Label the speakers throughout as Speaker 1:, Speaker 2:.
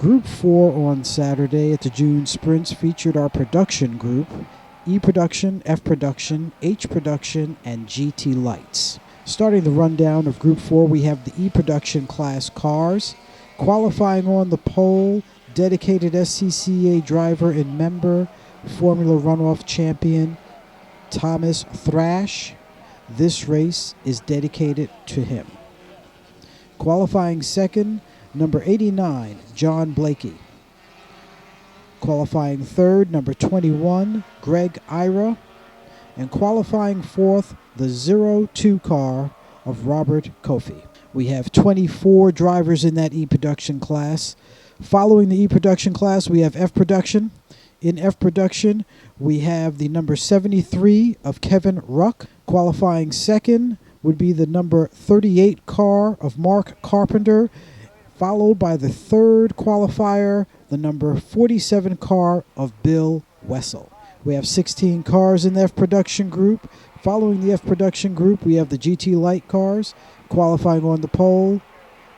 Speaker 1: Group 4 on Saturday at the June Sprints featured our production group, E Production, F Production, H Production, and GT Lights. Starting the rundown of Group 4, we have the E Production class cars. Qualifying on the pole, dedicated SCCA driver and member, Formula Runoff champion, Thomas Thrash. This race is dedicated to him. Qualifying second, number 89, John Blakey. Qualifying third, number 21, Greg Ira. And qualifying fourth, the 02 car of Robert Kofi. We have 24 drivers in that E-Production class. Following the E-Production class, we have F Production. In F Production, we have the number 73 of Kevin Ruck. Qualifying second would be the number 38 car of Mark Carpenter, followed by the third qualifier, the number 47 car of Bill Wessel. We have 16 cars in the F Production group. Following the F Production group, we have the GT Light cars. Qualifying on the pole,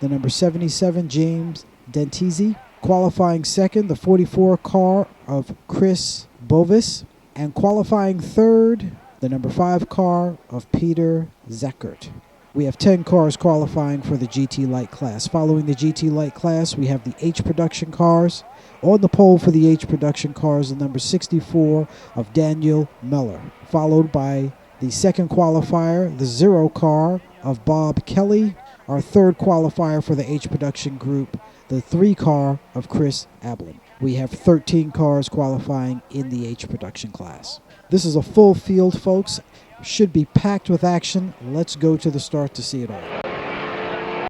Speaker 1: the number 77, James Dentizzi. Qualifying second, the 44 car of Chris Bovis. And qualifying third, the number 5 car of Peter Zeckert. We have 10 cars qualifying for the GT Light class. Following the GT Light class, we have the H Production cars. On the pole for the H Production cars, the number 64 of Daniel Meller. Followed by the second qualifier, the 0 car of Bob Kelly. Our third qualifier for the H Production group, the 3 car of Chris Ablin. We have 13 cars qualifying in the H Production class. This is a full field, folks. Should be packed with action. Let's go to the start to see it all.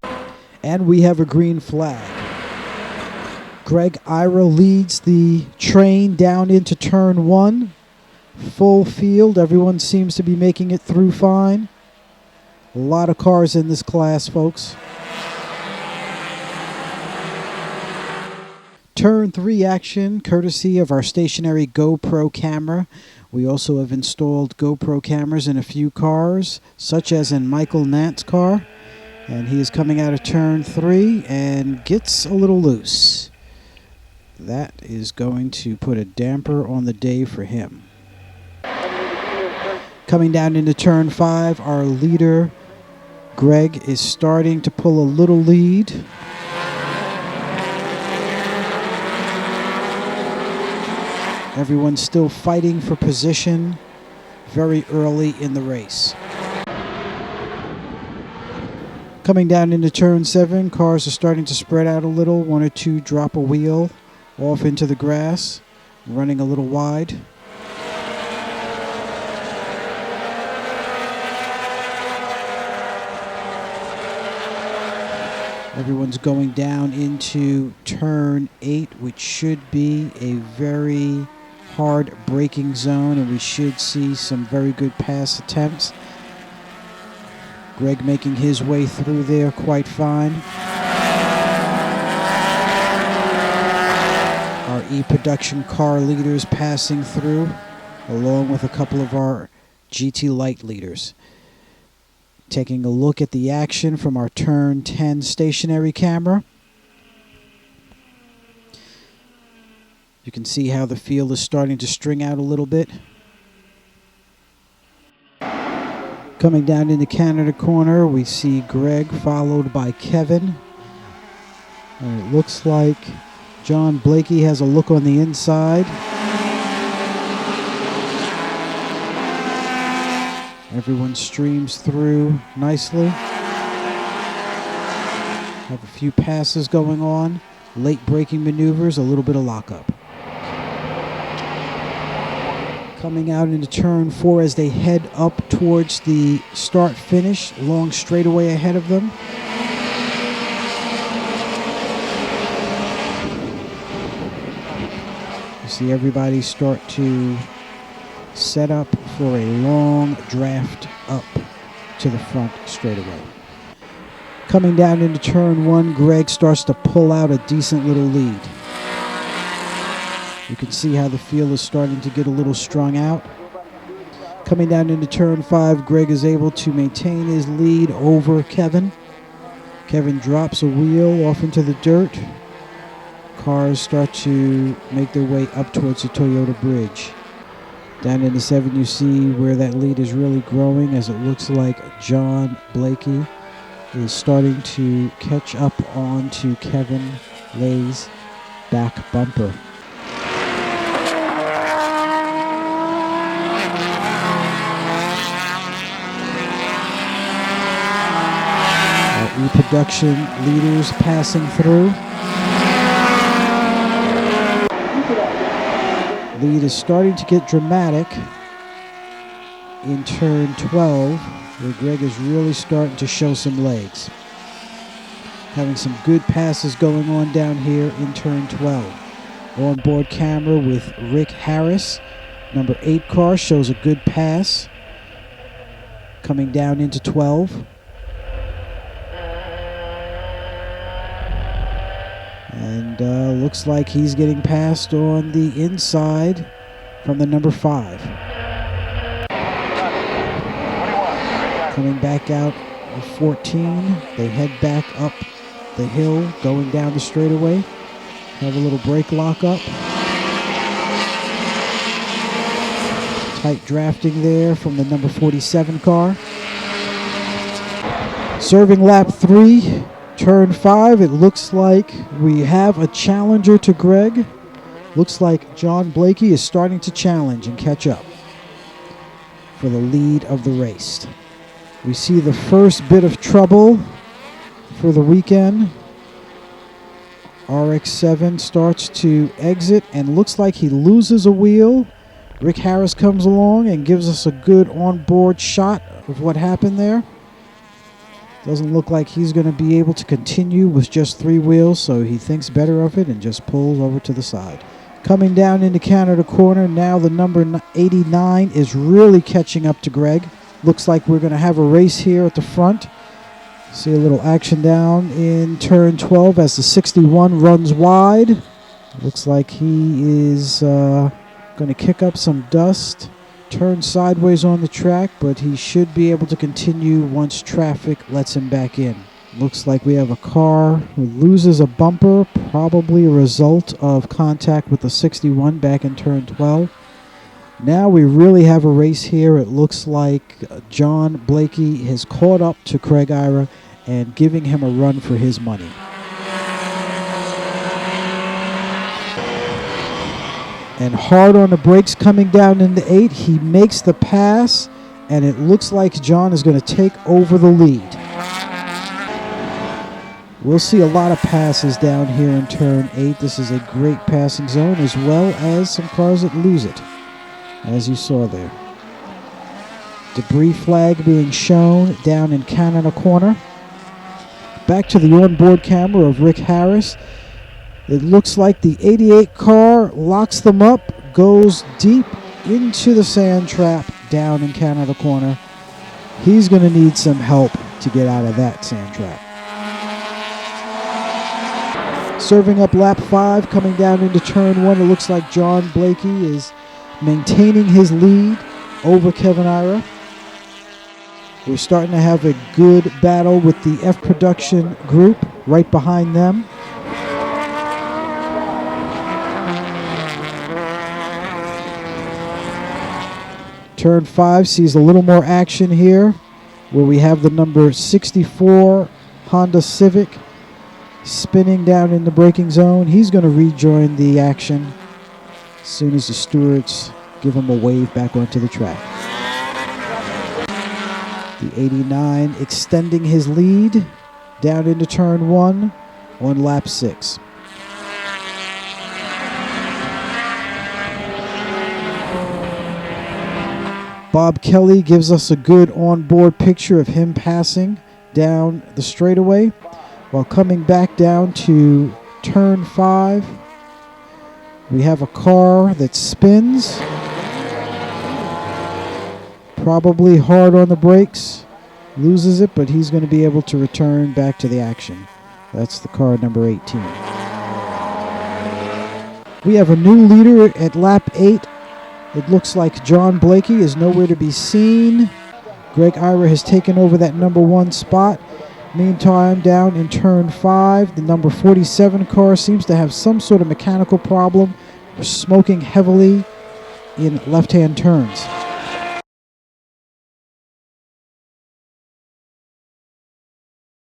Speaker 1: And we have a green flag. Greg Ira leads the train down into turn 1. Full field. Everyone seems to be making it through fine. A lot of cars in this class, folks. Turn 3 action, courtesy of our stationary GoPro camera. We also have installed GoPro cameras in a few cars, such as in Michael Nant's car. And he is coming out of turn 3 and gets a little loose. That is going to put a damper on the day for him. Coming down into turn 5, our leader, Greg, is starting to pull a little lead. Everyone's still fighting for position very early in the race. Coming down into turn 7, cars are starting to spread out a little. 1 or 2 drop a wheel off into the grass, running a little wide. Everyone's going down into turn 8, which should be a very hard braking zone, and we should see some very good pass attempts. Greg making his way through there quite fine. Our E-Production car leaders passing through, along with a couple of our GT Light leaders. Taking a look at the action from our turn 10 stationary camera. You can see how the field is starting to string out a little bit. Coming down into Canada corner, we see Greg followed by Kevin. And it looks like John Blakey has a look on the inside. Everyone streams through nicely. Have a few passes going on. Late braking maneuvers, a little bit of lockup. Coming out into turn 4 as they head up towards the start-finish. Long straightaway ahead of them. You see everybody start to set up for a long draft up to the front straightaway. Coming down into turn 1, Greg starts to pull out a decent little lead. You can see how the field is starting to get a little strung out. Coming down into turn 5, Greg is able to maintain his lead over Kevin. Kevin drops a wheel off into the dirt. cars start to make their way up towards the Toyota Bridge. Down in the 7, you see where that lead is really growing, as it looks like John Blakey is starting to catch up onto Kevin Lay's back bumper. Our E-Production leaders passing through. Lead is starting to get dramatic in turn 12, where Greg is really starting to show some legs. Having some good passes going on down here in turn 12. On-board camera with Rick Harris. Number 8 car shows a good pass coming down into 12. And looks like he's getting passed on the inside from the number 5. Coming back out of 14, they head back up the hill, going down the straightaway. Have a little brake lock up. Tight drafting there from the number 47 car. Serving lap 3. Turn 5, it looks like we have a challenger to Greg. Looks like John Blakey is starting to challenge and catch up for the lead of the race. We see the first bit of trouble for the weekend. RX-7 starts to exit and looks like he loses a wheel. Rick Harris comes along and gives us a good onboard shot of what happened there. Doesn't look like he's going to be able to continue with just 3 wheels, so he thinks better of it and just pulls over to the side. Coming down into Canada corner, now the number 89 is really catching up to Greg. Looks like we're going to have a race here at the front. See a little action down in turn 12 as the 61 runs wide. Looks like he is going to kick up some dust. Turn sideways on the track, but he should be able to continue once traffic lets him back in. Looks like we have a car who loses a bumper, probably a result of contact with the 61 back in turn 12. Now we really have a race here. It looks like John Blakey has caught up to Craig Ira and giving him a run for his money. And hard on the brakes coming down into 8. He makes the pass, and it looks like John is going to take over the lead. We'll see a lot of passes down here in turn 8. This is a great passing zone, as well as some cars that lose it, as you saw there. Debris flag being shown down in Canada corner. Back to the onboard camera of Rick Harris. It looks like the 88 car locks them up, goes deep into the sand trap down in Canada corner. He's going to need some help to get out of that sand trap. Serving up lap 5, coming down into turn 1, it looks like John Blakey is maintaining his lead over Kevin Ira. We're starting to have a good battle with the F Production group right behind them. Turn 5 sees a little more action here, where we have the number 64 Honda Civic spinning down in the braking zone. He's going to rejoin the action as soon as the stewards give him a wave back onto the track. The 89 extending his lead down into turn 1 on lap 6. Bob Kelly gives us a good onboard picture of him passing down the straightaway. While coming back down to turn 5, we have a car that spins. Probably hard on the brakes. Loses it, but he's going to be able to return back to the action. That's the car number 18. We have a new leader at lap 8. It looks like John Blakey is nowhere to be seen. Greg Ira has taken over that number 1 spot. Meantime, down in turn 5, the number 47 car seems to have some sort of mechanical problem, smoking heavily in left-hand turns.